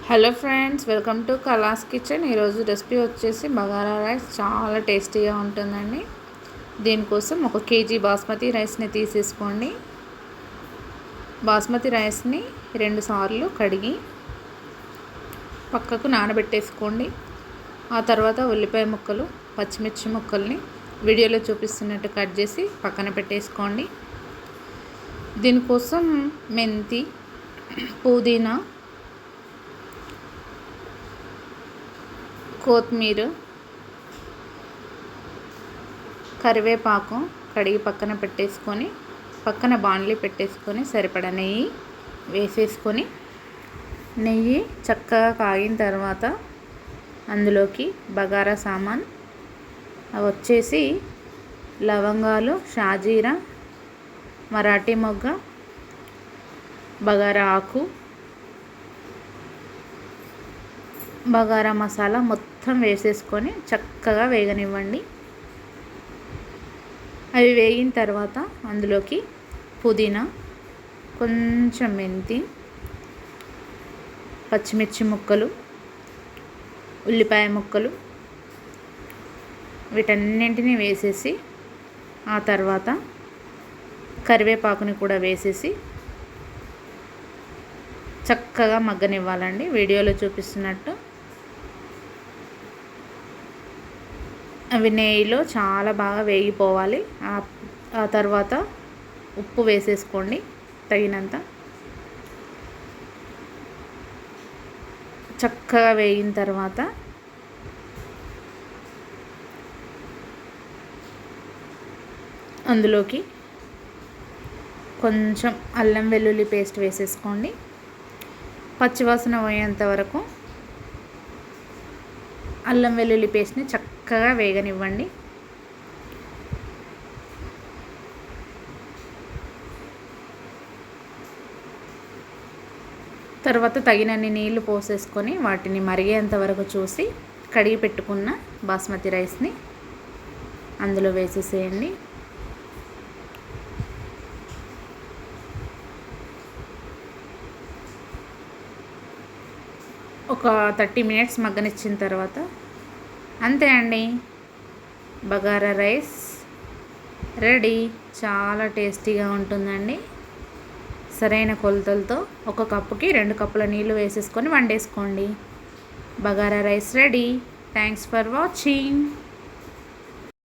Hello friends, welcome to Kala's kitchen. ఈరోజు recipe వచ్చేసి bagara rice. చాలా టేస్టీగా ఉంటుందండి. దీనికోసం 1 కేజీ బాస్మతి రైస్ని తీసేసుకోండి. బాస్మతి రైస్ని 2 సార్లు కడిగి పక్కకు నానబెట్టేసుకోండి. ఆ తర్వాత ఉల్లిపాయ ముక్కలు, పచ్చిమిర్చి ముక్కల్ని వీడియోలో చూపిస్తున్నట్టు కట్ చేసి పక్కన పెట్టేసుకోండి. దీనికోసం మెంతి, పుదీనా, కొత్తిమీర, కరివేపాకు కడిగి పక్కన పెట్టేసుకొని పక్కన బాణలి పెట్టేసుకొని సరిపడా నెయ్యి వేసేసుకొని నెయ్యి చక్కగా కాగిన తర్వాత అందులోకి బగారా సామాన్ అవి వచ్చేసి లవంగాలు, షాజీరా, మరాఠీ మొగ్గ, బగారా ఆకు, బగారా మసాలా మొత్తం వేసేసుకొని చక్కగా వేగనివ్వండి. అవి వేగిన తర్వాత అందులోకి పుదీనా, కొంచెం మెంతి, పచ్చిమిర్చి ముక్కలు, ఉల్లిపాయ ముక్కలు వీటన్నింటినీ వేసేసి ఆ తర్వాత కరివేపాకుని కూడా వేసేసి చక్కగా మగ్గనివ్వాలండి. వీడియోలో చూపిస్తున్నట్టు అవి నెయ్యిలో చాలా బాగా వేగిపోవాలి. ఆ తర్వాత ఉప్పు వేసేసుకోండి తగినంత. చక్కగా వేగిన తర్వాత అందులోకి కొంచెం అల్లం వెల్లుల్లి పేస్ట్ వేసేసుకోండి. పచ్చివాసన పోయేంత వరకు అల్లం వెల్లుల్లి పేస్ట్ని చక్కగా వేగనివ్వండి. తర్వాత తగినన్ని నీళ్లు పోసేసుకొని వాటిని మరిగేంత వరకు చూసి కడిగి పెట్టుకున్న బాస్మతి రైస్ని అందులో వేసేసేయండి. ఒక 30 మినిట్స్ మగ్గనిచ్చిన తర్వాత అంతే అండి, బగారా రైస్ రెడీ. చాలా టేస్టీగా ఉంటుందండి. సరైన కొలతలతో 1 కప్పుకి 2 కప్పుల నీళ్ళు వేసేసుకొని వండేసుకోండి. Bagara rice ready. Thanks for watching.